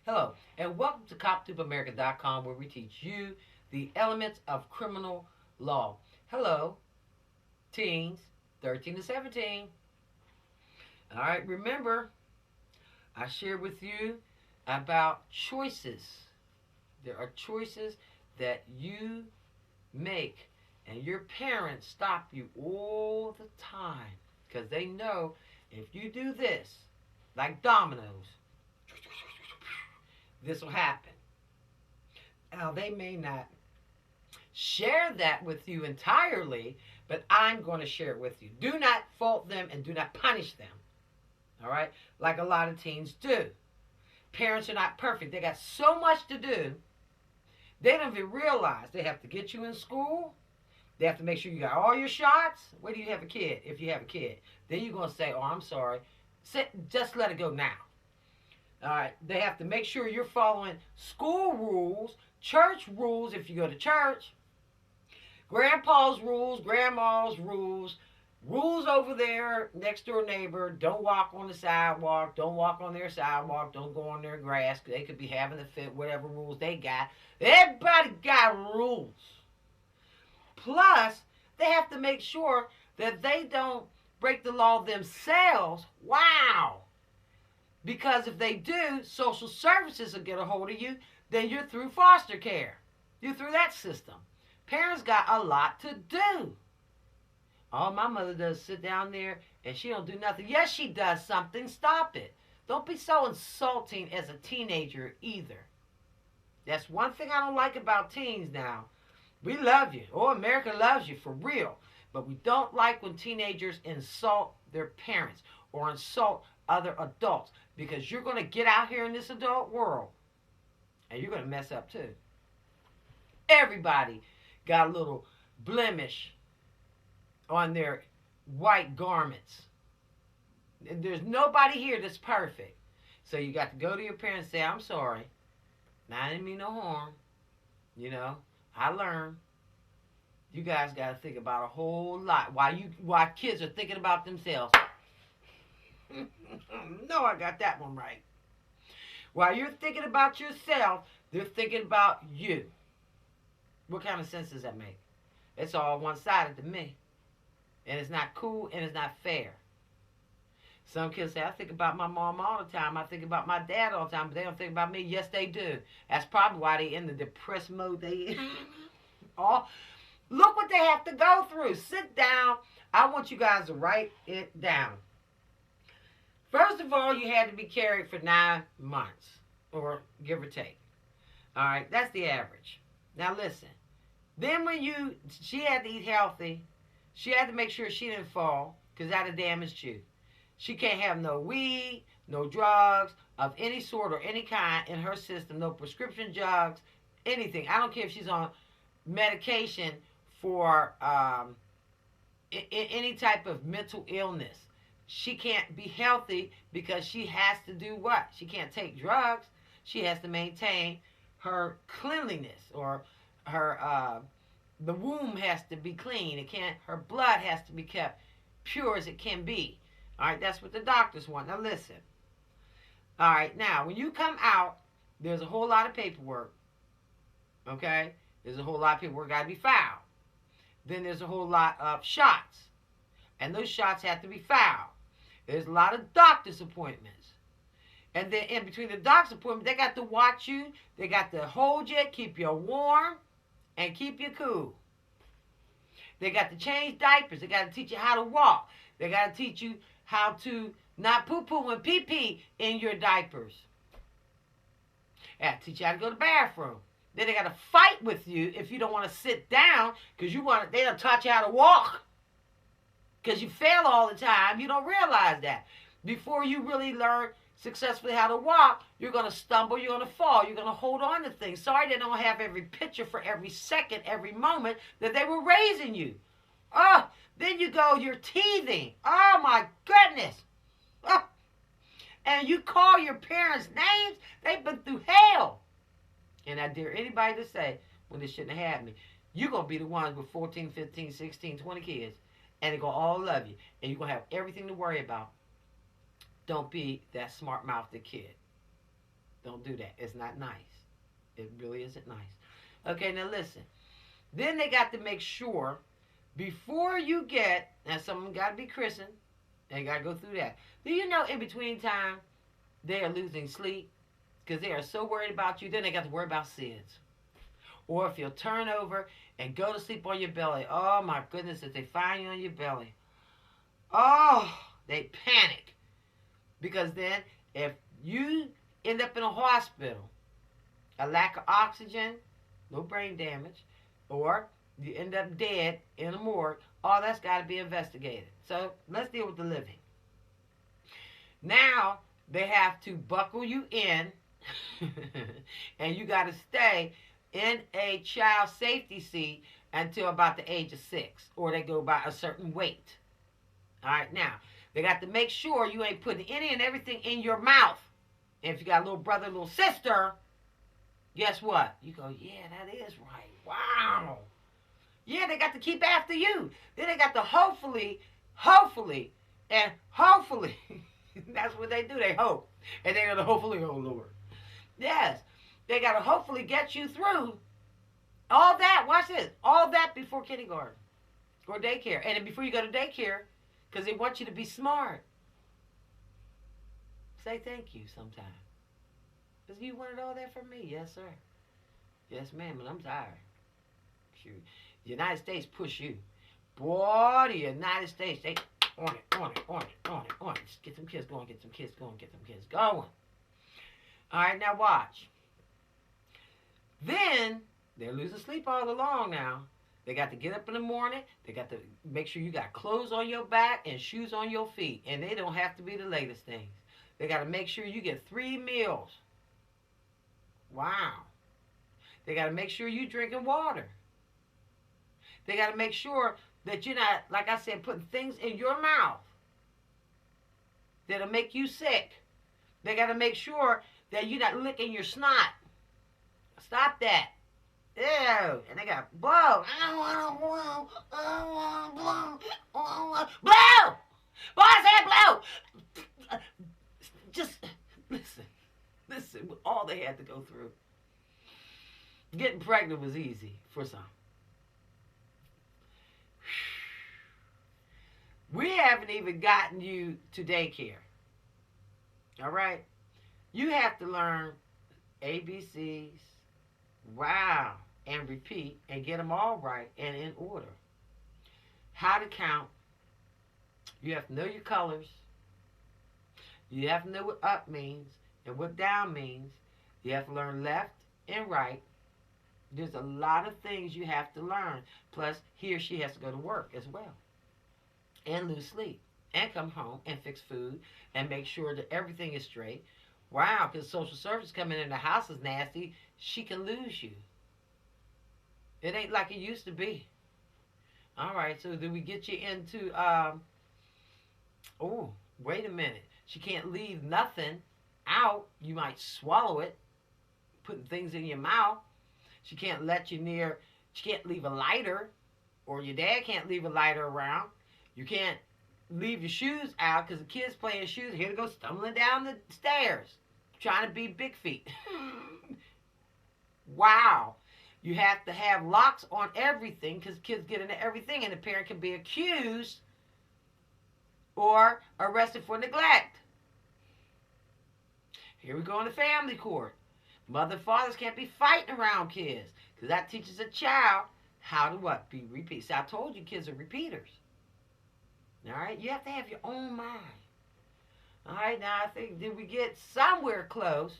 Hello, and welcome to CopTubeAmerica.com, where we teach you the elements of criminal law. Hello, teens, 13 to 17. All right, remember, I shared with you about choices. There are choices that you make, and your parents stop you all the time because they know if you do this, like dominoes, this will happen. Now, they may not share that with you entirely, but I'm going to share it with you. Do not fault them and do not punish them. All right? Like a lot of teens do. Parents are not perfect. They got so much to do. They don't even realize they have to get you in school. They have to make sure you got all your shots. Where do you have a kid? If you have a kid, then you're going to say, "Oh, I'm sorry. Just let it go now." All right. They have to make sure you're following school rules, church rules if you go to church, grandpa's rules, grandma's rules, rules over there, next door neighbor. Don't walk on the sidewalk. Don't walk on their sidewalk. Don't go on their grass. They could be having a fit, whatever rules they got. Everybody got rules. Plus, they have to make sure that they don't break the law themselves. Wow. Because if they do, social services will get a hold of you. Then you're through foster care. You're through that system. Parents got a lot to do. All my mother does is sit down there and she don't do nothing. Yes, she does something. Stop it. Don't be so insulting as a teenager either. That's one thing I don't like about teens now. We love you. Oh, America loves you for real. But we don't like when teenagers insult their parents or insult other adults because you're going to get out here in this adult world and you're going to mess up too. Everybody got a little blemish on their white garments. There's nobody here that's perfect. So you got to go to your parents and say, "I'm sorry. Now, I didn't mean no harm. You know, I learned." You guys got to think about a whole lot. Why kids are thinking about themselves. No, I got that one right. While you're thinking about yourself, they're thinking about you. What kind of sense does that make? It's all one-sided to me. And it's not cool and it's not fair. Some kids say, "I think about my mom all the time. I think about my dad all the time," but they don't think about me. Yes, they do. That's probably why they in the depressed mode they in. All, look what they have to go through. Sit down. I want you guys to write it down. First of all, you had to be carried for 9 months, or give or take. All right, that's the average. Now listen. Then she had to eat healthy. She had to make sure she didn't fall, because that'd damage you. She can't have no weed, no drugs of any sort or any kind in her system, no prescription drugs, anything. I don't care if she's on medication for any type of mental illness. She can't be healthy because she has to do what? She can't take drugs. She has to maintain her cleanliness, or the womb has to be clean. Her blood has to be kept pure as it can be. All right, that's what the doctors want. Now listen. All right, now when you come out, there's a whole lot of paperwork. Okay, there's a whole lot of paperwork got to be filed. Then there's a whole lot of shots, and those shots have to be filed. There's a lot of doctor's appointments. And then in between the doctor's appointments, they got to watch you. They got to hold you, keep you warm, and keep you cool. They got to change diapers. They got to teach you how to walk. They got to teach you how to not poo-poo and pee-pee in your diapers. They got to teach you how to go to the bathroom. Then they got to fight with you if you don't want to sit down because they don't taught you how to walk. Because you fail all the time. You don't realize that. Before you really learn successfully how to walk, you're going to stumble, you're going to fall, you're going to hold on to things. Sorry they don't have every picture for every second, every moment that they were raising you. Oh, then you're teething. Oh, my goodness. Oh. And you call your parents names, they've been through hell. And I dare anybody to say, when this shouldn't have happened, you're going to be the ones with 14, 15, 16, 20 kids. And they're going to all love you. And you're going to have everything to worry about. Don't be that smart-mouthed kid. Don't do that. It's not nice. It really isn't nice. Okay, now listen. Then they got to make sure before you get, now some of them got to be christened. They got to go through that. Do you know in between time they are losing sleep because they are so worried about you? Then they got to worry about SIDS. Or if you'll turn over and go to sleep on your belly. Oh my goodness, if they find you on your belly. Oh, they panic. Because then if you end up in a hospital, a lack of oxygen, no brain damage, or you end up dead in a morgue, all that's got to be investigated. So let's deal with the living. Now they have to buckle you in, and you got to stay in a child safety seat until about the age of 6, or they go by a certain weight. All right, now they got to make sure you ain't putting any and everything in your mouth. And if you got a little brother, little sister, guess what? You go, yeah, that is right. Wow. Yeah, they got to keep after you. Then they got to hopefully, and hopefully, that's what they do. They hope. And they're going to hopefully, oh Lord. Yes. They got to hopefully get you through all that. Watch this. All that before kindergarten or daycare. And then before you go to daycare, because they want you to be smart. Say thank you sometime. Because you wanted all that from me. Yes, sir. Yes, ma'am. And I'm tired. Shoot. The United States push you. Boy, the United States, they on it. Just get some kids going, get some kids going, get some kids going. All right, now watch. Then, they're losing sleep all along now. They got to get up in the morning. They got to make sure you got clothes on your back and shoes on your feet. And they don't have to be the latest things. They got to make sure you get 3 meals. Wow. They got to make sure you drinking water. They got to make sure that you're not, like I said, putting things in your mouth that'll make you sick. They got to make sure that you're not licking your snot. Stop that. Ew. And they got blow. I don't want to blow. I don't want to blow. I don't want to blow. Boy, I said blow. Just listen. All they had to go through. Getting pregnant was easy for some. We haven't even gotten you to daycare. All right? You have to learn ABCs, wow, and repeat and get them all right and in order. How to count. You have to know your colors. You have to know what up means and what down means. You have to learn left and right. There's a lot of things you have to learn. Plus, he or she has to go to work as well. And lose sleep. And come home and fix food and make sure that everything is straight. Wow, because social service coming in the house is nasty. She can lose you. It ain't like it used to be. All right, so do we get you into, oh, wait a minute. She can't leave nothing out. You might swallow it, putting things in your mouth. She can't let you near, she can't leave a lighter, or your dad can't leave a lighter around. You can't leave your shoes out because the kid's playing shoes. Here to go stumbling down the stairs, trying to be big feet. Wow. You have to have locks on everything because kids get into everything and the parent can be accused or arrested for neglect. Here we go in the family court. Mother and fathers can't be fighting around kids because that teaches a child how to what? Be repeat. See, I told you kids are repeaters. All right? You have to have your own mind. All right? Now, I think, did we get somewhere close?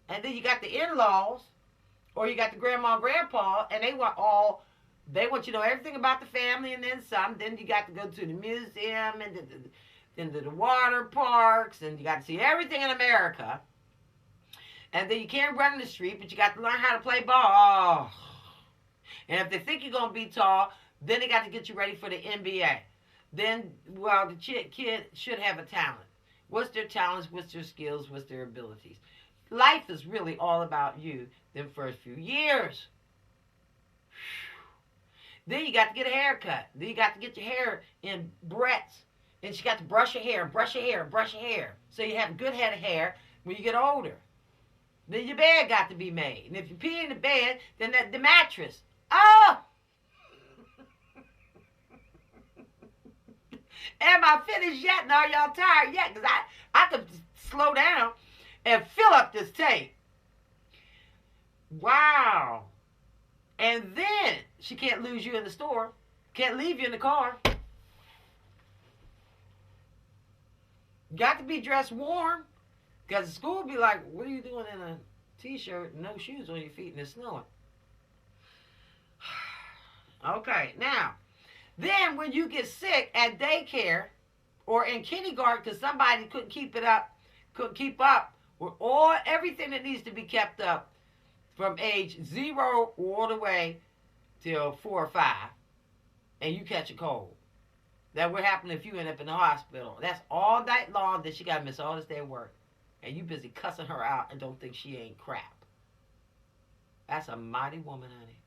And then you got the in-laws, or you got the grandma and grandpa, and they want you to know everything about the family and then some. Then you got to go to the museum and then to the water parks, and you got to see everything in America. And then you can't run in the street, but you got to learn how to play ball. Oh. And if they think you're going to be tall, then they got to get you ready for the NBA. Then, well, the kid should have a talent. What's their talents? What's their skills? What's their abilities? Life is really all about you them first few years. Then you got to get a haircut. Then you got to get your hair in barrettes. And you got to brush your hair, brush your hair, brush your hair. So you have a good head of hair when you get older. Then your bed got to be made. And if you pee in the bed, then the mattress. Oh! Am I finished yet? And are y'all tired yet? Because I could slow down and fill up this tank. Wow. And then she can't lose you in the store. Can't leave you in the car. Got to be dressed warm. Because the school will be like, what are you doing in a t-shirt and no shoes on your feet and it's snowing? Okay, now, then when you get sick at daycare or in kindergarten because somebody couldn't keep up with everything that needs to be kept up from age 0 all the way till 4 or 5, and you catch a cold. That would happen if you end up in the hospital. That's all night long that she got to miss all this day of work. And you busy cussing her out and don't think she ain't crap. That's a mighty woman, honey.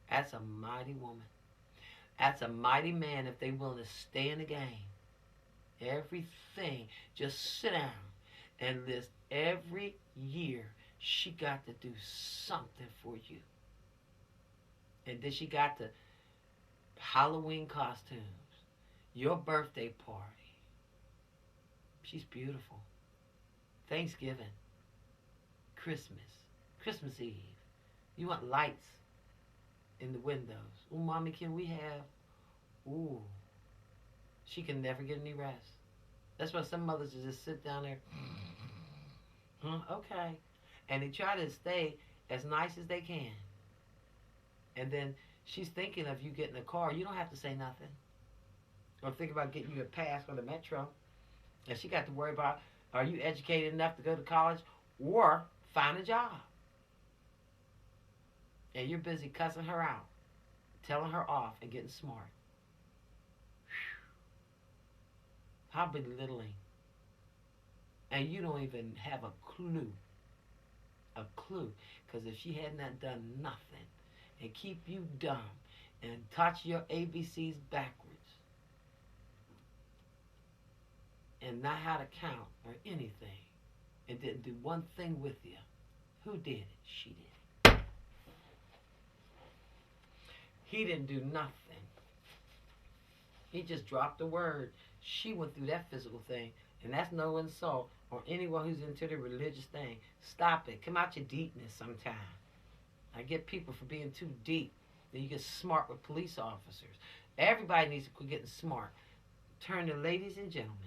That's a mighty woman. That's a mighty man if they willing to stay in the game. Everything. Just sit down and list every year she got to do something for you. And then she got the Halloween costumes, your birthday party. She's beautiful. Thanksgiving, Christmas Eve. You want lights in the windows. Oh, mommy, can we have? Ooh, she can never get any rest. That's why some mothers just sit down there. Okay, and they try to stay as nice as they can. And then she's thinking of you getting a car. You don't have to say nothing. Or think about getting you a pass for the metro. And she got to worry about, are you educated enough to go to college or find a job? And you're busy cussing her out, telling her off, and getting smart. How belittling. And you don't even have a clue. A clue. Because if she had not done nothing and keep you dumb and taught your ABCs backwards and not how to count or anything and didn't do one thing with you, who did it? She did. He didn't do nothing. He just dropped a word. She went through that physical thing, and that's no insult on anyone who's into the religious thing. Stop it. Come out your deepness sometime. I get people for being too deep. Then you get smart with police officers. Everybody needs to quit getting smart. Turn to ladies and gentlemen,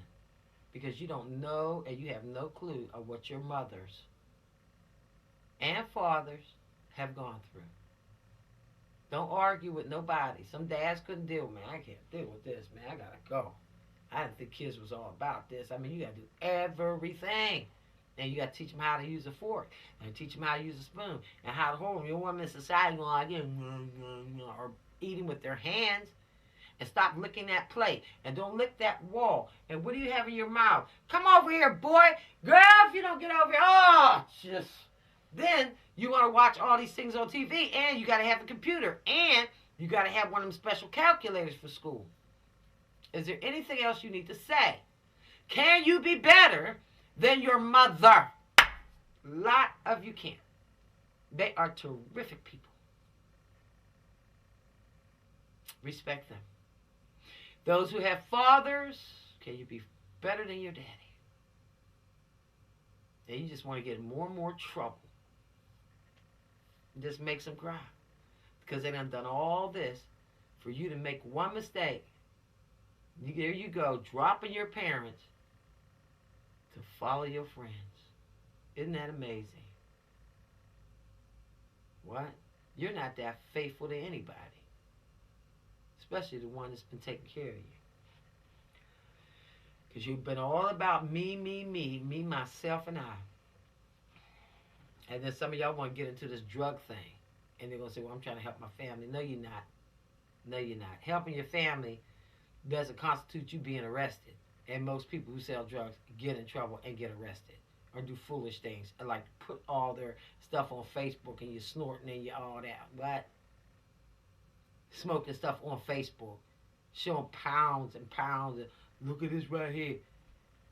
because you don't know and you have no clue of what your mothers and fathers have gone through. Don't argue with nobody. Some dads couldn't deal, man. I can't deal with this, man. I gotta go. I didn't think kids was all about this. I mean, you gotta do everything. And you gotta teach them how to use a fork, and teach them how to use a spoon, and how to hold them. You don't want them in society going like, or eating with their hands. And stop licking that plate. And don't lick that wall. And what do you have in your mouth? Come over here, boy. Girl, if you don't get over here. Oh, just. Then you want to watch all these things on TV. And you got to have a computer. And you got to have one of them special calculators for school. Is there anything else you need to say? Can you be better than your mother? A lot of you can't. They are terrific people. Respect them. Those who have fathers, can you be better than your daddy? And you just want to get in more and more trouble. It just makes them cry. Because they done all this for you to make one mistake. There you go, dropping your parents to follow your friends. Isn't that amazing? What? You're not that faithful to anybody. Especially the one that's been taking care of you. Because you've been all about me, myself, and I. And then some of y'all want to get into this drug thing. And they're going to say, well, I'm trying to help my family. No, you're not. No, you're not. Helping your family doesn't constitute you being arrested. And most people who sell drugs get in trouble and get arrested. Or do foolish things. And like put all their stuff on Facebook and you're snorting and you're all that. What? Smoking stuff on Facebook, showing pounds and pounds of, look at this right here.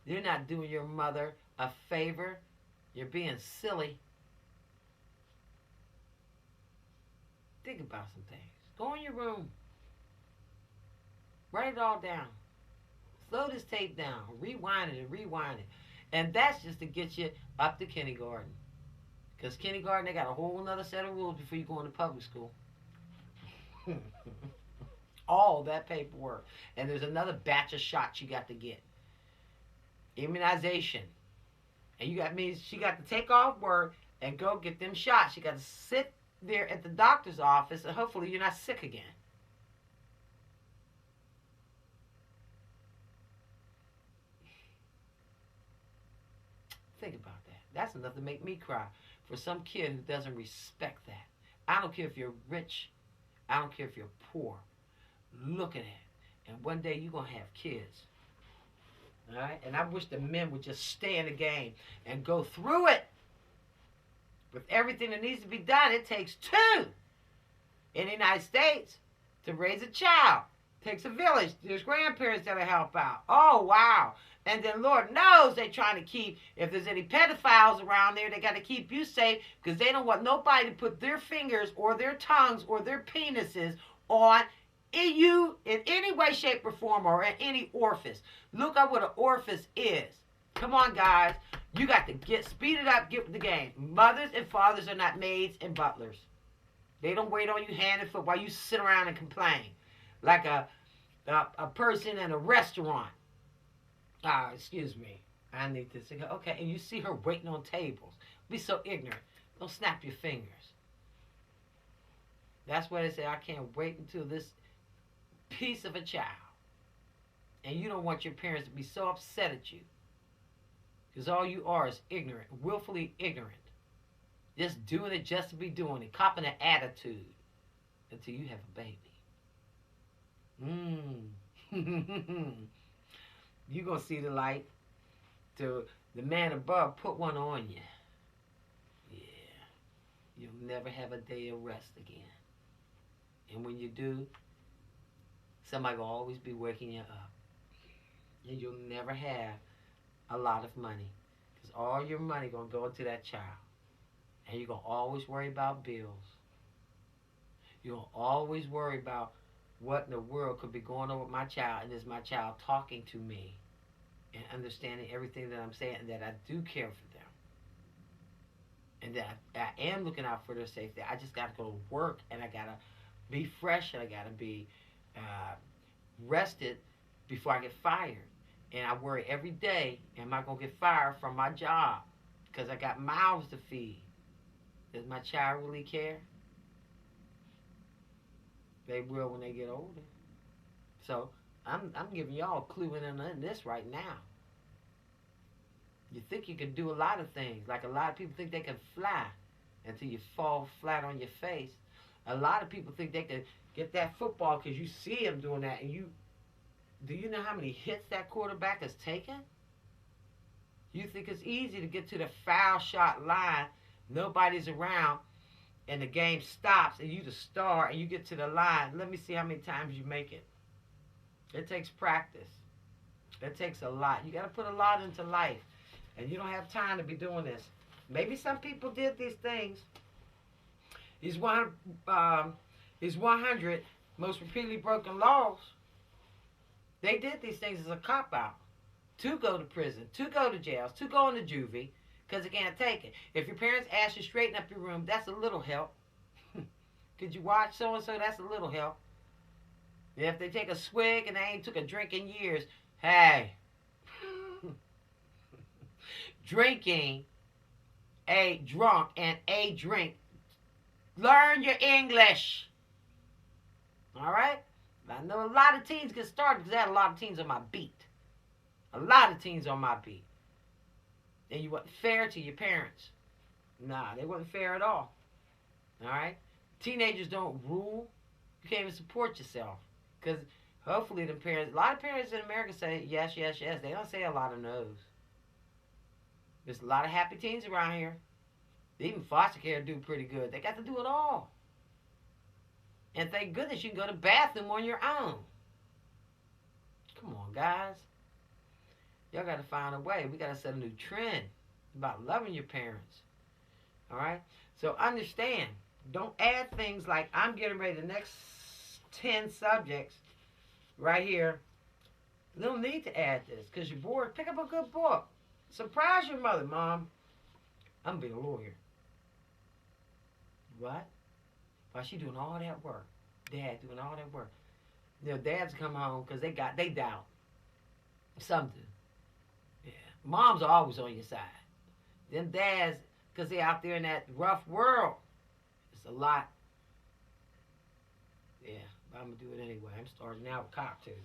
You're not doing your mother a favor. You're being silly. Think about some things. Go in your room. Write it all down. Slow this tape down. Rewind it and rewind it. And that's just to get you up to kindergarten. Because kindergarten, they got a whole other set of rules before you go into public school. All that paperwork. And there's another batch of shots you got to get. Immunization. And you got means she got to take off work and go get them shots. She got to sit there at the doctor's office and hopefully you're not sick again. Think about that. That's enough to make me cry for some kid who doesn't respect that. I don't care if you're rich. I don't care if you're poor. Look at it. And one day you're going to have kids. All right? And I wish the men would just stay in the game and go through it. With everything that needs to be done, it takes two in the United States to raise a child. It takes a village. There's grandparents that will help out. Oh, wow. And then Lord knows they're trying to keep, if there's any pedophiles around there, they got to keep you safe because they don't want nobody to put their fingers or their tongues or their penises on you in any way, shape, or form or in any orifice. Look up what an orifice is. Come on, guys. You got to speed it up, get with the game. Mothers and fathers are not maids and butlers. They don't wait on you hand and foot while you sit around and complain like a person in a restaurant. Excuse me. I need this. Okay, and you see her waiting on tables. Be so ignorant. Don't snap your fingers. That's why they say, I can't wait until this piece of a child. And you don't want your parents to be so upset at you. Because all you are is ignorant, willfully ignorant. Just doing it just to be doing it. Copping an attitude until you have a baby. You're going to see the light till the man above put one on you. Yeah. You'll never have a day of rest again. And when you do, somebody will always be waking you up. And you'll never have a lot of money. Because all your money going to go into that child. And you're going to always worry about bills. You're going to always worry about what in the world could be going on with my child, and is my child talking to me and understanding everything that I'm saying, and that I do care for them, and that I am looking out for their safety. I just got to go to work, and I got to be fresh, and I got to be rested before I get fired. And I worry every day, am I going to get fired from my job? Because I got mouths to feed. Does my child really care? They will when they get older. So I'm giving y'all a clue in this right now. You think you can do a lot of things. Like a lot of people think they can fly until you fall flat on your face. A lot of people think they can get that football because you see them doing that. And do you know how many hits that quarterback has taken? You think it's easy to get to the foul shot line. Nobody's around. And the game stops, and you the star, and you get to the line. Let me see how many times you make it. It takes practice. It takes a lot. You got to put a lot into life, and you don't have time to be doing this. Maybe some people did these things. These 100 most repeatedly broken laws. They did these things as a cop-out. To go to prison, to go to jails, to go into juvie. Because they can't take it. If your parents ask you to straighten up your room, that's a little help. Could you watch so-and-so? That's a little help. If they take a swig and they ain't took a drink in years, hey. Drinking a drunk and a drink. Learn your English. All right? I know a lot of teens get started because I had a lot of teens on my beat. A lot of teens on my beat. And you wasn't fair to your parents. Nah, they wasn't fair at all. All right? Teenagers don't rule. You can't even support yourself. Because hopefully the parents, a lot of parents in America say yes, yes, yes. They don't say a lot of no's. There's a lot of happy teens around here. Even foster care do pretty good. They got to do it all. And thank goodness you can go to the bathroom on your own. Come on, guys. Y'all got to find a way. We got to set a new trend about loving your parents. All right? So understand, Don't add things like I'm getting ready the next 10 subjects right here. You don't need to add this because you're bored. Pick up a good book. Surprise your mother, Mom. I'm being a lawyer. What? While she doing all that work. Dad doing all that work. Dads come home because they doubt something. Yeah. Moms are always on your side. Them dads, because they out there in that rough world. It's a lot. Yeah, but I'm going to do it anyway. I'm starting out with cocktails.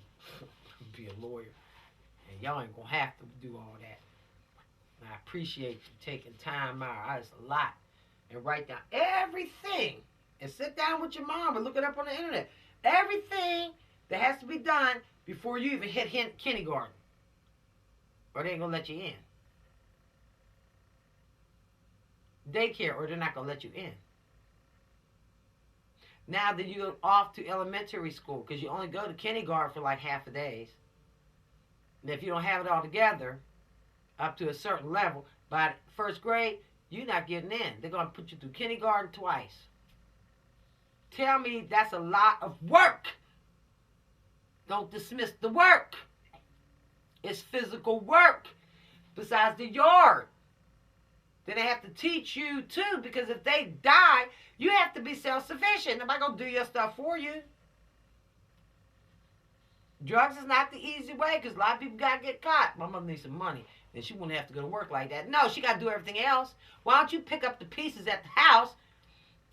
Be a lawyer. And y'all ain't going to have to do all that. And I appreciate you taking time out. It's a lot. And write down everything. And sit down with your mom and look it up on the internet. Everything that has to be done before you even hit kindergarten. Or they ain't going to let you in. Daycare, or they're not going to let you in. Now that you're off to elementary school, because you only go to kindergarten for like half a days. And if you don't have it all together, up to a certain level, by first grade, you're not getting in. They're going to put you through kindergarten twice. Tell me that's a lot of work. Don't dismiss the work. It's physical work besides the yard. Then they have to teach you too, because if they die, you have to be self-sufficient. Nobody gonna do your stuff for you. Drugs is not the easy way, because a lot of people gotta get caught. My mother needs some money, and she wouldn't have to go to work like that. No, she gotta do everything else. Why don't you pick up the pieces at the house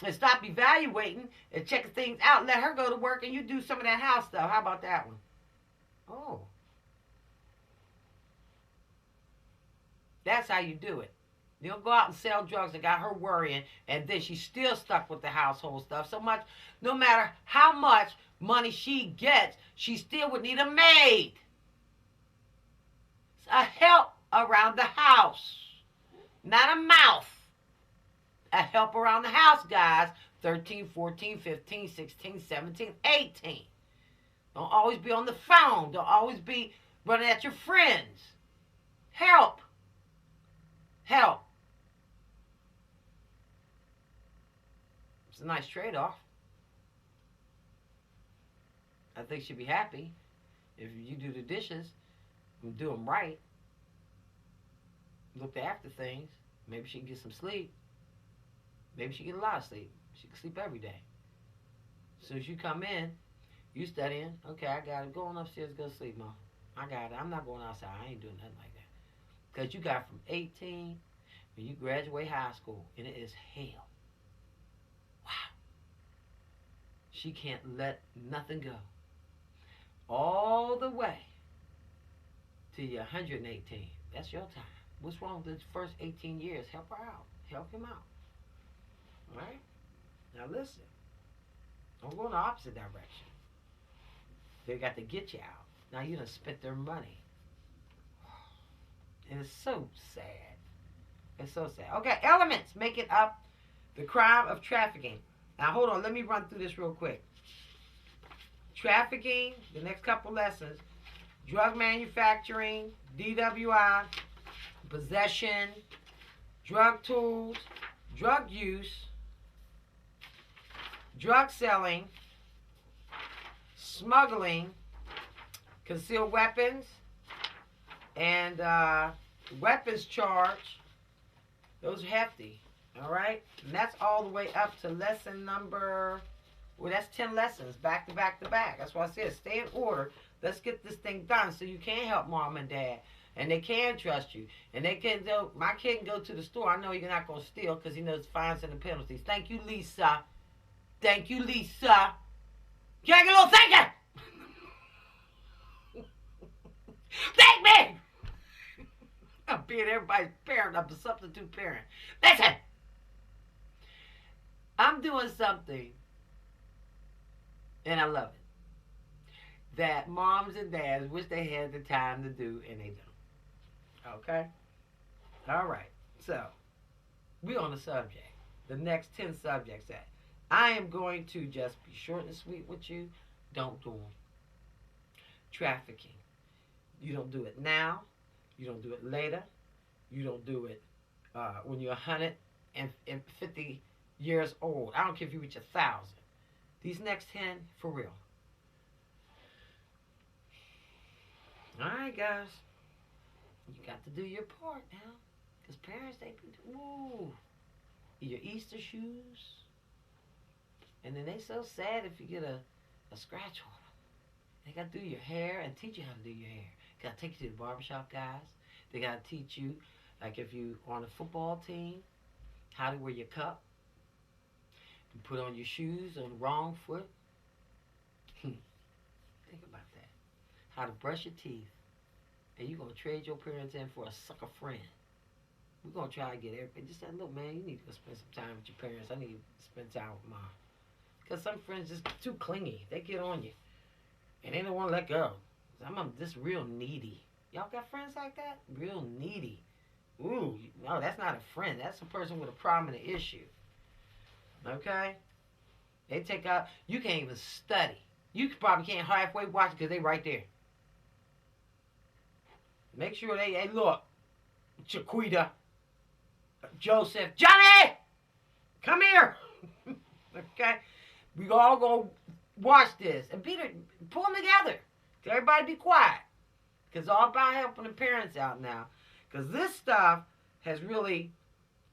and stop evaluating and checking things out? Let her go to work, and you do some of that house stuff. How about that one? Oh, that's how you do it. You don't go out and sell drugs that got her worrying, and then she's still stuck with the household stuff so much. No matter how much money she gets, she still would need a maid. A help around the house. Not a mouth. A help around the house, guys. 13, 14, 15, 16, 17, 18. Don't always be on the phone. Don't always be running at your friends. Help. Help. It's a nice trade-off. I think she'd be happy if you do the dishes and do them right. Look after things. Maybe she can get some sleep. Maybe she can get a lot of sleep. She can sleep every day. As soon as you come in, you studying. Okay, I got it. Go on upstairs, go to sleep, Mom. I got it. I'm not going outside. I ain't doing nothing like that. Because you got from 18 when you graduate high school, and it is hell. Wow. She can't let nothing go. All the way to your 118. That's your time. What's wrong with the first 18 years? Help her out. Help him out. All right? Now listen. Don't go in the opposite direction. They got to get you out. Now you done spent their money. And it's so sad. It's so sad. Okay, elements making up the crime of trafficking. Now hold on, let me run through this real quick. Trafficking, the next couple lessons. Drug manufacturing, DWI, possession, drug tools, drug use, drug selling, smuggling, concealed weapons, and weapons charge. Those are hefty. All right? And that's all the way up to lesson number, well, that's 10 lessons, back to back to back. That's why I said stay in order. Let's get this thing done so you can help mom and dad. And they can trust you. And they can go, my kid can go to the store. I know you're not going to steal because he knows fines and the penalties. Thank you, Lisa. Thank you, Lisa. Can I get a little thank you? Thank me! I'm being everybody's parent. I'm a substitute parent. Listen! I'm doing something, and I love it, that moms and dads wish they had the time to do, and they don't. Okay? All right. So, we're on the subject. The next 10 subjects that I am going to just be short and sweet with you. Don't do them. Trafficking. You don't do it now. You don't do it later. You don't do it when you're 150 years old. I don't care if you reach 1,000. These next 10, for real. All right, guys. You got to do your part now. Because parents, they be, ooh, your Easter shoes. And then they so sad if you get a scratch on them. They got to do your hair and teach you how to do your hair. Got to take you to the barbershop, guys. They got to teach you, like if you on a football team, how to wear your cup. You put on your shoes on the wrong foot. Think about that. How to brush your teeth. And you're going to trade your parents in for a sucker friend. We're going to try to get everybody. Just that, look, man, you need to go spend some time with your parents. I need to spend time with mine. Because some friends just too clingy. They get on you. And they don't want to let go. I'm just real needy. Y'all got friends like that? Real needy. Ooh, no, that's not a friend. That's a person with a problem and an issue. Okay? They take out, you can't even study. You probably can't halfway watch it because they right there. Make sure they, hey, look, Chiquita, Joseph, Johnny, come here. Okay? We all go watch this. And Peter, pull them together. Everybody be quiet. Because it's all about helping the parents out now. Because this stuff has really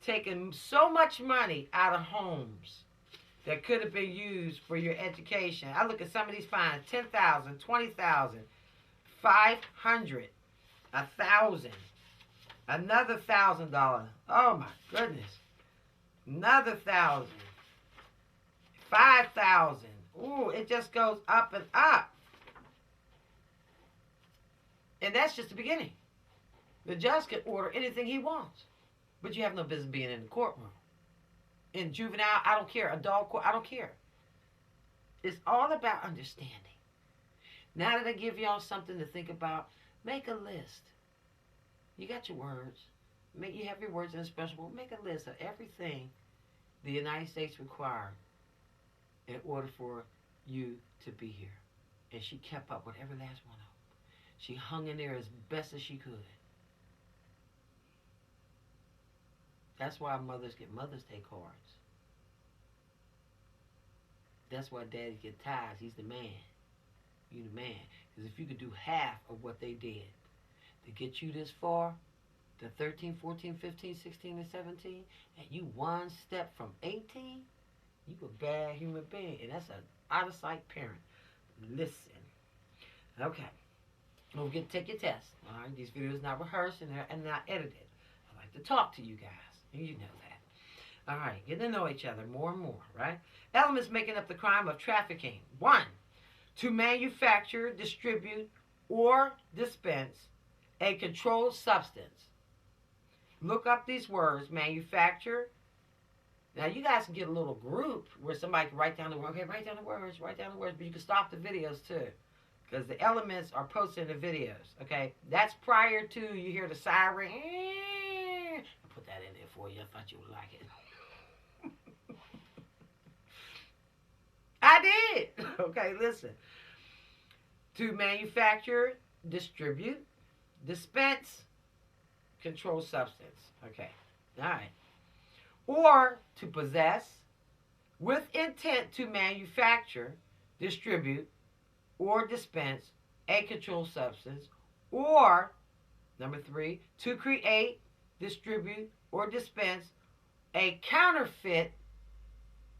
taken so much money out of homes that could have been used for your education. I look at some of these fines, $10,000, $20,000, $500, $1,000, another $1,000. Oh my goodness. Another $1,000, $5,000. Ooh, it just goes up and up. And that's just the beginning. The judge can order anything he wants. But you have no business being in the courtroom. In juvenile, I don't care. Adult court, I don't care. It's all about understanding. Now that I give y'all something to think about, make a list. You got your words. You have your words in a special book. Make a list of everything the United States required in order for you to be here. And she kept up with every last one of them. She hung in there as best as she could. That's why mothers get Mother's Day cards. That's why daddies get ties. He's the man. You the man. Because if you could do half of what they did to get you this far, to 13, 14, 15, 16, and 17, and you one step from 18, you a bad human being. And that's an out-of-sight parent. Listen. Okay. Don't forget to take your test. All right. These videos not rehearsed and not edited. I like to talk to you guys. And you know that. All right. Get to know each other more and more, right? Elements making up the crime of trafficking. 1. To manufacture, distribute, or dispense a controlled substance. Look up these words. Manufacture. Now, you guys can get a little group where somebody can write down the words. Okay, write down the words. But you can stop the videos, too. Because the elements are posted in the videos, okay? That's prior to you hear the siren. I put that in there for you. I thought you would like it. I did. Okay, listen. To manufacture, distribute, dispense, controlled substance. Okay, all right. Or to possess with intent to manufacture, distribute, or dispense a controlled substance, or, number 3, to create, distribute, or dispense a counterfeit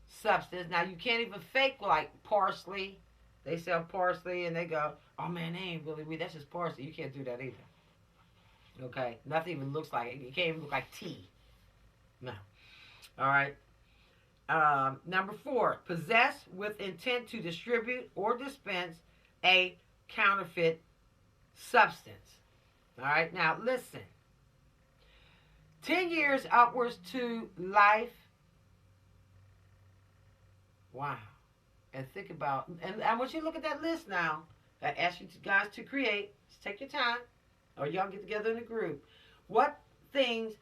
substance. Now, you can't even fake like parsley. They sell parsley and they go, oh man, they ain't really weed. That's just parsley. You can't do that either. Okay? Nothing even looks like it. It can't even look like tea. No. All right. Number 4, possess with intent to distribute or dispense a counterfeit substance. All right, now listen. 10 years upwards to life. Wow. And think about, and I want you to look at that list now. I ask you guys to create. Just take your time, or y'all get together in a group. What things,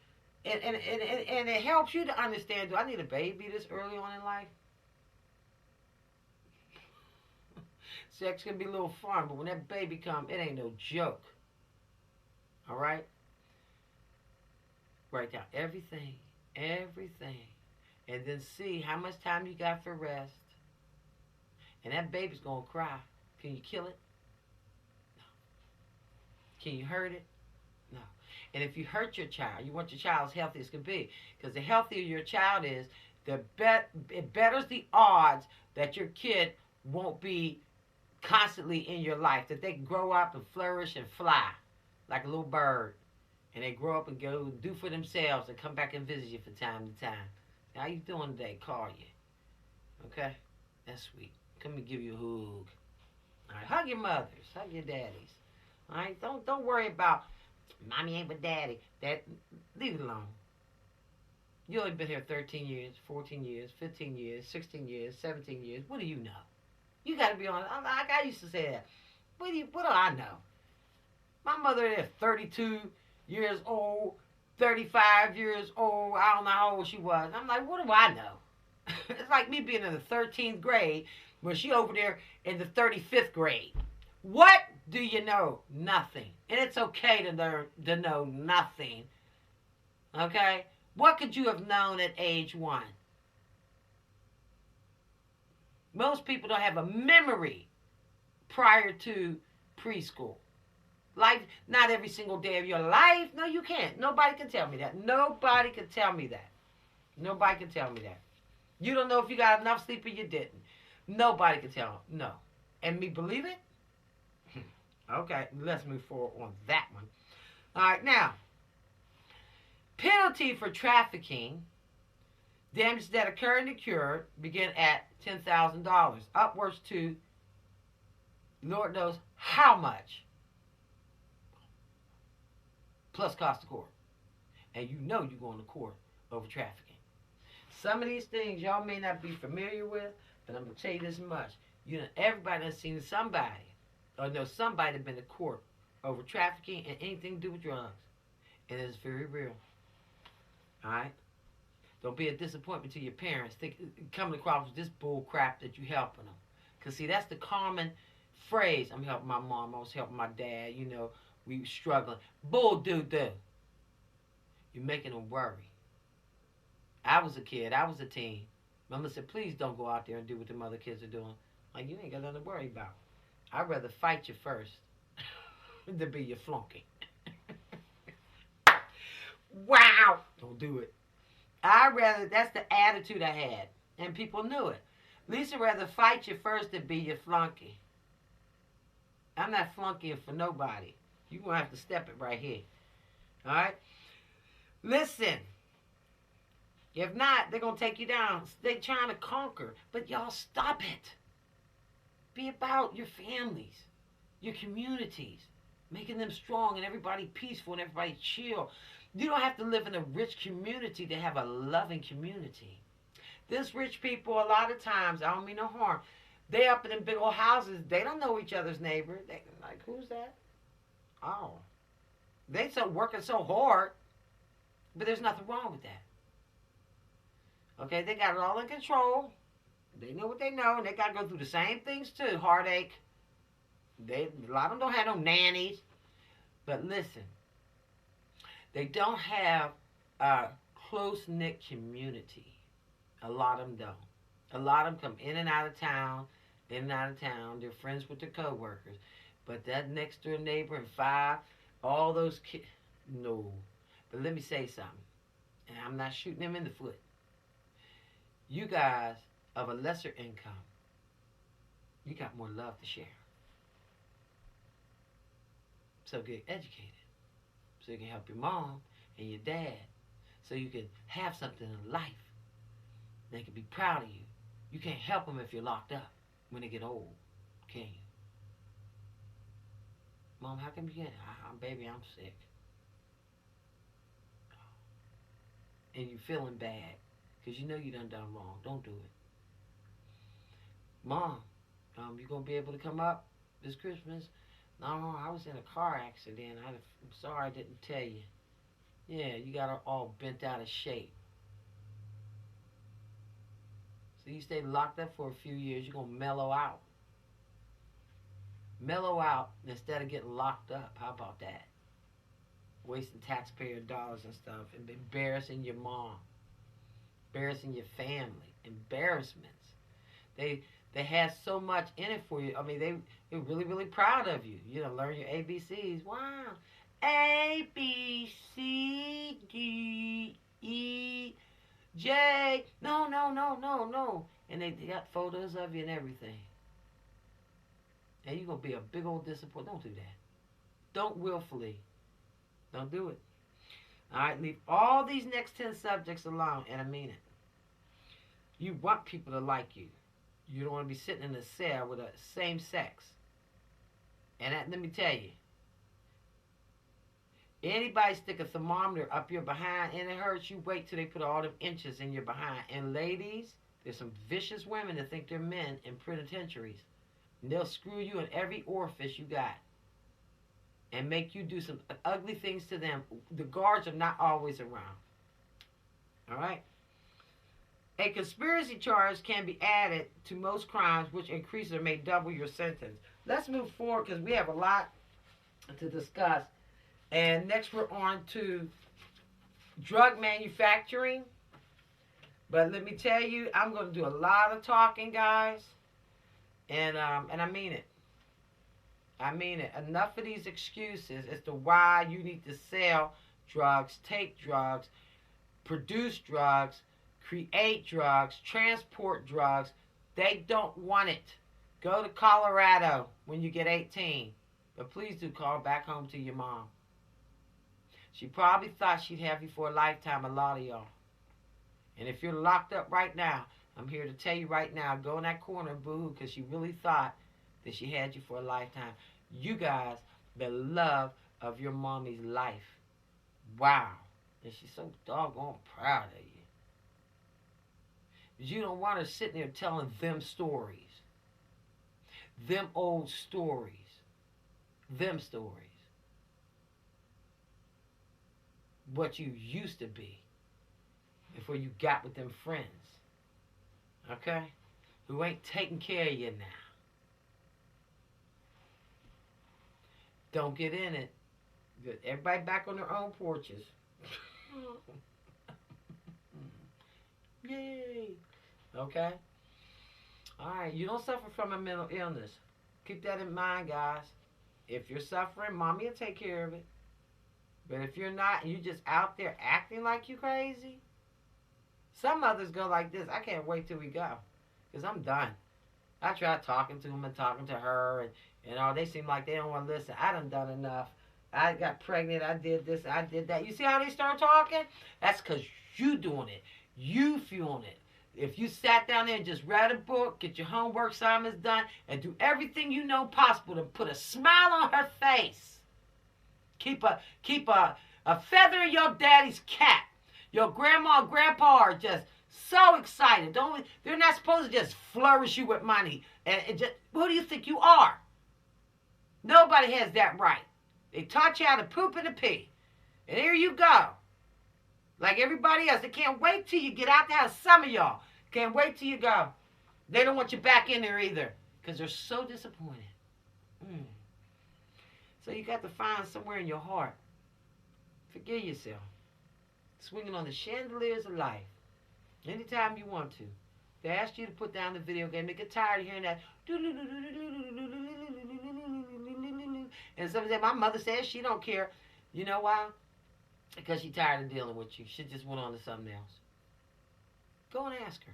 and it helps you to understand, do I need a baby this early on in life? Sex can be a little fun, but when that baby comes, it ain't no joke. All right? Write down everything. and then see how much time you got for rest. And that baby's going to cry. Can you kill it? No. Can you hurt it? No. And if you hurt your child, you want your child as healthy as can be. Because the healthier your child is, it betters the odds that your kid won't be constantly in your life. That they can grow up and flourish and fly like a little bird. And they grow up and go and do for themselves and come back and visit you from time to time. How you doing today? Call you. Okay? That's sweet. Come and give you a hug. All right, hug your mothers, hug your daddies. All right, don't worry about mommy ain't with daddy. That leave it alone. You only been here 13 years, 14 years, 15 years, 16 years, 17 years. What do you know? You got to be honest. Like I used to say that. What do I know? My mother is 32 years old, 35 years old. I don't know how old she was. I'm like, what do I know? It's like me being in the 13th grade when she over there in the 35th grade. What do you know? Nothing. And it's okay to know nothing. Okay? What could you have known at age 1? Most people don't have a memory prior to preschool. Life, not every single day of your life. No, you can't. Nobody can tell me that. Nobody can tell me that. Nobody can tell me that. You don't know if you got enough sleep or you didn't. Nobody can tell. No. And me believe it? Okay, let's move forward on that one. All right, now, penalty for trafficking, damage that occurred and occurred, begin at $10,000, upwards to Lord knows how much, plus cost of court. And you know you're going to court over trafficking. Some of these things y'all may not be familiar with, but I'm going to tell you this much. You know, everybody has seen somebody or know somebody that's been to court over trafficking and anything to do with drugs. And it's very real. All right? Don't be a disappointment to your parents. Coming across with this bull crap that you helping them. Because, see, that's the common phrase. I'm helping my mom. I was helping my dad. You know, we struggling. Bull doo-doo. You're making them worry. I was a kid. I was a teen. Mama said, please don't go out there and do what them other kids are doing. Like, you ain't got nothing to worry about. I'd rather fight you first than be your flunky. Wow! Don't do it. That's the attitude I had. And people knew it. Lisa rather fight you first than be your flunky. I'm not flunkying for nobody. You're going to have to step it right here. All right? Listen. If not, they're going to take you down. They're trying to conquer. But y'all stop it. Be about your families, your communities, making them strong and everybody peaceful and everybody chill. You don't have to live in a rich community to have a loving community. This rich people, a lot of times, I don't mean no harm, they up in them big old houses, they don't know each other's neighbor. They like, who's that? Oh. They working so hard, but there's nothing wrong with that. Okay, they got it all in control. They know what they know, and they got to go through the same things too. Heartache. A lot of them don't have no nannies. But listen, they don't have a close-knit community. A lot of them don't. A lot of them come in and out of town, They're friends with their co-workers. But that next door neighbor and 5, all those kids, no. But let me say something, and I'm not shooting them in the foot. You guys of a lesser income, you got more love to share. So get educated. So you can help your mom and your dad. So you can have something in life. They can be proud of you. You can't help them if you're locked up when they get old, can you? Mom, how come you can't? Baby, I'm sick. And you're feeling bad because you know you done wrong. Don't do it. Mom, you going to be able to come up this Christmas? No, I was in a car accident. I'm sorry I didn't tell you. Yeah, you got her all bent out of shape. So you stay locked up for a few years, you're going to mellow out. Mellow out instead of getting locked up. How about that? Wasting taxpayer dollars and stuff and embarrassing your mom. embarrassing your family, embarrassments. They have so much in it for you. I mean, they're really, really proud of you. You know, learn your ABCs. Wow. A, B, C, D, E, J. No, no, no, no, no. And they got photos of you and everything. And you're going to be a big old disappointment. Don't do that. Don't willfully. Don't do it. All right, leave all these next 10 subjects alone, and I mean it. You want people to like you. You don't want to be sitting in a cell with a same sex. And that, let me tell you, anybody stick a thermometer up your behind and it hurts, you wait till they put all them inches in your behind. And ladies, there's some vicious women that think they're men in penitentiaries. And they'll screw you in every orifice you got and make you do some ugly things to them. The guards are not always around. All right? A conspiracy charge can be added to most crimes, which increases or may double your sentence. Let's move forward because we have a lot to discuss. And next we're on to drug manufacturing. But let me tell you, I'm going to do a lot of talking, guys. And I mean it. I mean it. Enough of these excuses as to why you need to sell drugs, take drugs, produce drugs, create drugs, transport drugs. They don't want it. Go to Colorado when you get 18. But please do call back home to your mom. She probably thought she'd have you for a lifetime, a lot of y'all. And if you're locked up right now, I'm here to tell you right now, go in that corner and boo-hoo, because she really thought that she had you for a lifetime. You guys, the love of your mommy's life. Wow. And she's so doggone proud of you. You don't want her sitting there telling them stories. Them old stories. Them stories. What you used to be before you got with them friends. Okay? Who ain't taking care of you now. Don't get in it. Everybody back on their own porches. Yay. Okay? Alright, you don't suffer from a mental illness. Keep that in mind, guys. If you're suffering, mommy will take care of it. But if you're not, and you're just out there acting like you crazy, some others go like this. I can't wait till we go. Because I'm done. I tried talking to them and talking to her, and all. They seem like they don't want to listen. I done enough. I got pregnant. I did this. I did that. You see how they start talking? That's because you doing it. You fueling it. If you sat down there and just read a book, get your homework assignments done, and do everything you know possible to put a smile on her face. Keep a feather in your daddy's cap. Your grandma and grandpa are just so excited. They're not supposed to just flourish you with money. And just, who do you think you are? Nobody has that right. They taught you how to poop and to pee. And here you go. Like everybody else. They can't wait till you get out the house. Some of y'all can't wait till you go. They don't want you back in there either. Because they're so disappointed. So you got to find somewhere in your heart. Forgive yourself. Swinging on the chandeliers of life. Anytime you want to. They ask you to put down the video game. They get tired of hearing that. And somebody said, my mother says she don't care. You know why? Because she's tired of dealing with you. She just went on to something else. Go and ask her.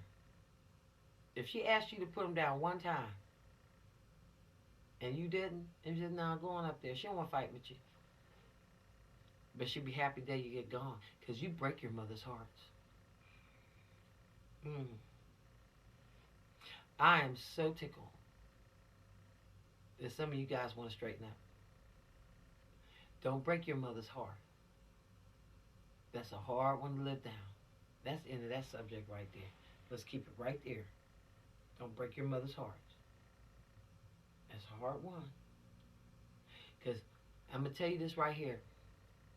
If she asked you to put them down one time, and you didn't, and you just now going up there, she don't want to fight with you. But she'll be happy the day you get gone. Because you break your mother's hearts. I am so tickled that some of you guys want to straighten up. Don't break your mother's heart. That's a hard one to live down. That's the end of that subject right there. Let's keep it right there. Don't break your mother's heart. That's a hard one. Because I'm going to tell you this right here.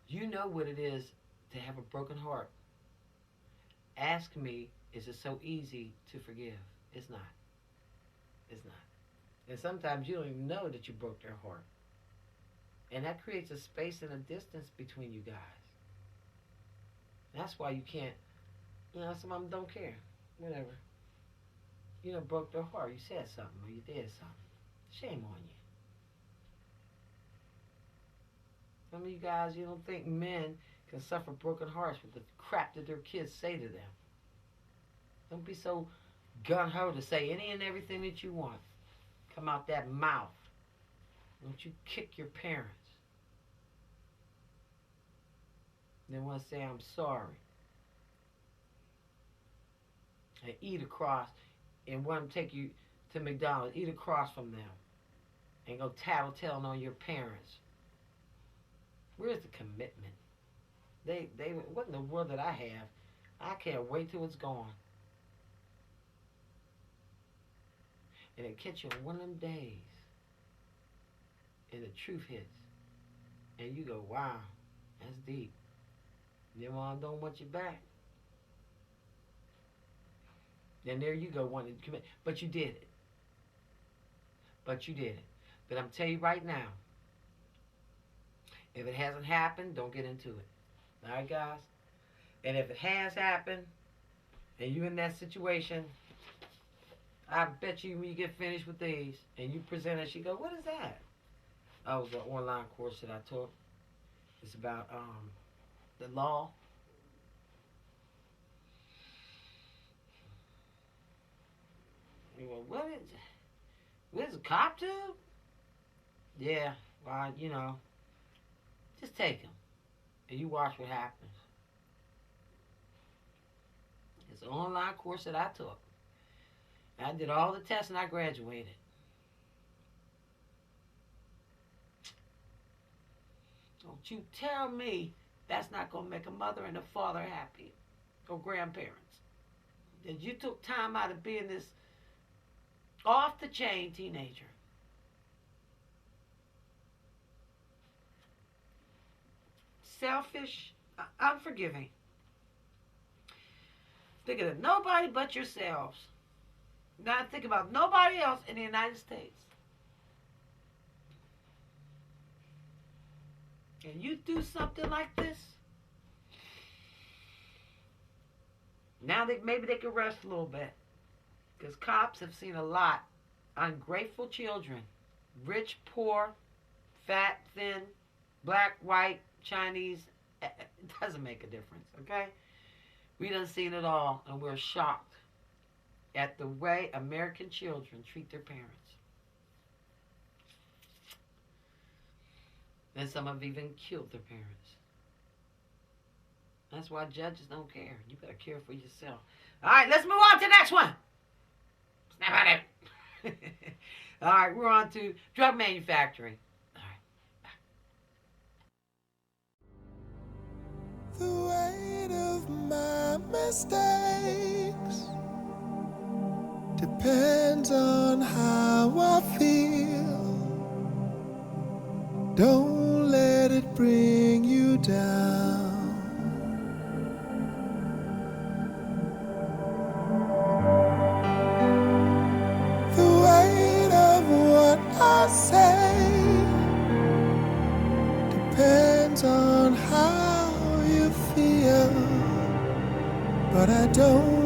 You know what it is to have a broken heart. Ask me, is it so easy to forgive? It's not. It's not. And sometimes you don't even know that you broke their heart. And that creates a space and a distance between you guys. That's why you can't You know, some of them don't care. Whatever. You know, broke their heart. You said something or you did something. Shame on you. Some of you guys, you don't think men can suffer broken hearts with the crap that their kids say to them. Don't be so gun-ho to say any and everything that you want. Come out that mouth. Don't you kick your parents. They want to say, I'm sorry. And eat across, and want them to take you to McDonald's. Eat across from them. And go tattletelling on your parents. Where's the commitment? What in the world did I have? I can't wait till it's gone. And it catch you on one of them days. And the truth hits. And you go, wow, that's deep. Your mom don't want you back. Then there you go wanting to commit. But you did it. But I'm telling you right now, if it hasn't happened, don't get into it. All right, guys? And if it has happened, and you're in that situation, I bet you when you get finished with these, and you present it, she go, what is that? Oh, it was an online course that I took. It's about the law. You go, what is a cop do? Yeah, well, you know, just take them, and you watch what happens. It's an online course that I took. I did all the tests and I graduated. Don't you tell me that's not going to make a mother and a father happy, or grandparents. That you took time out of being this off-the-chain teenager. Selfish, unforgiving. Thinking of nobody but yourselves. Not think about nobody else in the United States. And you do something like this, now maybe they can rest a little bit. Because cops have seen a lot. Ungrateful children. Rich, poor, fat, thin, black, white, Chinese. It doesn't make a difference, okay? We done seen it all, and we're shocked at the way American children treat their parents. And some have even killed their parents. That's why judges don't care. You better care for yourself. All right, let's move on to the next one. Snap out of it. All right, we're on to drug manufacturing. All right. The weight of my mistakes depends on how I feel. Don't let it bring you down. I say depends on how you feel, but I don't